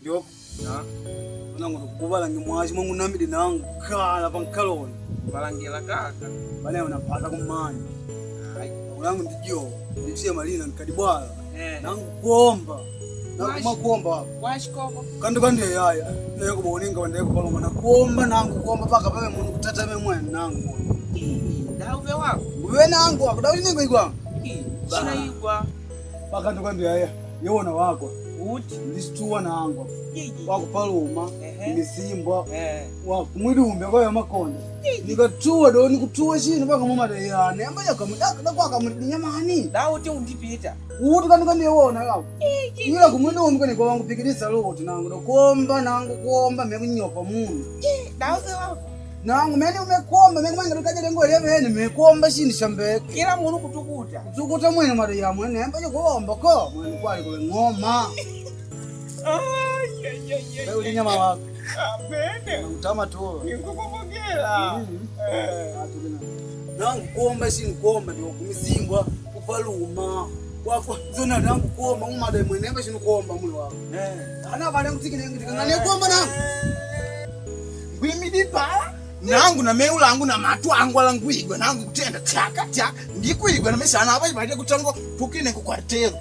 Ndio. Na. Nangu kubala ngimwaji mungu namidi nangu kala pankaloni. Balangela kaka. Bale unapata kumani. Nangu ndijo. Nitie malina nikadibwala. Nangu kuomba. Nangu kuomba. Washikoko. Kandi yaya. Nako boninga wandeko paloma na kuomba nangu kuomba paka pale mungu kutatame mwana nangu. Dauve wako. Wewe nangu akudawini ningo igwa. Sina igwa. Paka kandi yaya. Yona wako. Uti ndisitua nangu wako paloma ndisimbwa wako mwidumbe kwa makonde nikatua do nikutua chini paka mama dayane ambaye kamudaka kwa kamudinyamani dauti undipita uti kandi yona yako ila kumwidumbe kwa niko wangu pikirisa loti nangu kuomba nangu kuomba mekunyopa mungu dauze wako nangu mene umekomba mekumanga tukaje lengo levene mekomba chini shambeke kila muntu kutukuta mwene mari ya mwene ambaye kuomba ko mwene kwali kule ngoma wewe ulinyama wako apende utama tu nikukupokela nangu kuomba chini kuomba ndio kumisimbwa kupaluma wako zona nangu kuomba umada mwene ambaye chini kuomba muli wako ana bale kutikine ngikangane kuomba nangu gwimidipa nangu na meula angu na matu angu alangwigwa nangu kutenda taka ndikuigwa na mesana abaje baje kutango tukine ku kwartero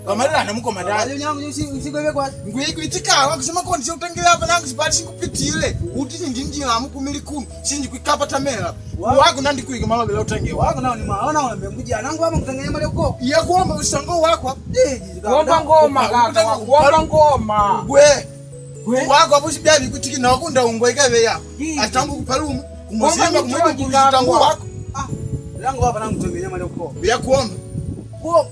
kamarira na muko madali nangu usigwe kwa ngwigwa itikala kusema ko ndise utengela hapa nangu sipati sikupitile utiti ndinjira mu 10 sinji kwikapa tamela wako nandi kuiga malo bila utenge wako nao ni maana unamekuja nangu hapa kutengenya mali uko ya kuomba usango wako kuomba ngoma kaka kuomba ngoma we wako hapo sibiali kutiki na wakunda ungwa ikabe ya atangu kupaluma kumuzimba kumwidi kujitangu wako langu hapa nangu kutengenya mali uko ya kuomba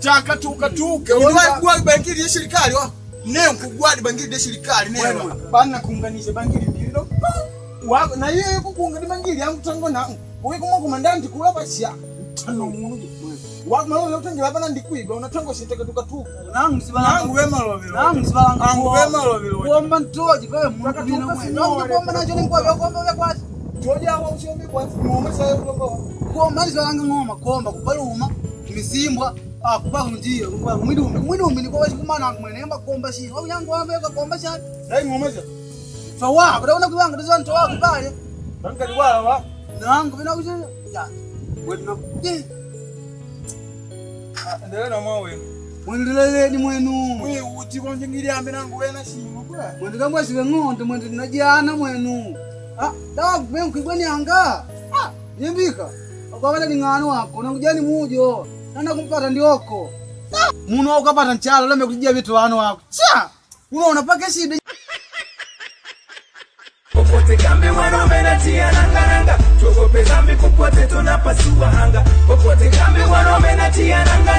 taka tukatuke uliwahi kuwa bangili ya serikali wako neo kugwadi bangili ya serikali neo bana kuunganisha bangili mbili wako na yeye kukuungani bangili yangu tango na wewe kama komandanti kula basi tano mungu wako malo utengela hapa ndikuiba unatango sitaka tukatuka nangu msibalanga nangu wema lovelo nangu msibalanga nangu wema lovelo kuomba ntoji kwa mungu nangu kuomba nacho ni kwa kuomba kwa toja hapo usiombe kwa ngoma sasa kuomba msibalanga ngoma kuomba kupaluma kimisimbwa kupa njia kupa mwidumbe niko wachi kumana mwenemba kuomba shi au yangu wameka kuomba shi dai ngoma sasa sawa kudaona kubanga ndizo ntoa kupale banga liwala wa nangu bina kuja ya wedna ndio na mwawe mwendelele ni mwenu mwe uti konje ngiri ambe nangu wena shimo kwa mwendeka mwasiwe ngondo mwende najana mwenu dawa mwe kwigweni anga nimbika akawala ni ngano wako nangujani mujo nana kumpata ndioko muno ukapata nchalo lembe kujia vitu wano wako cha unaona paka shida popote kambi wanomenatia nanga tuogope zambi kupote tunapasua anga popote kambi wanomenatia nanga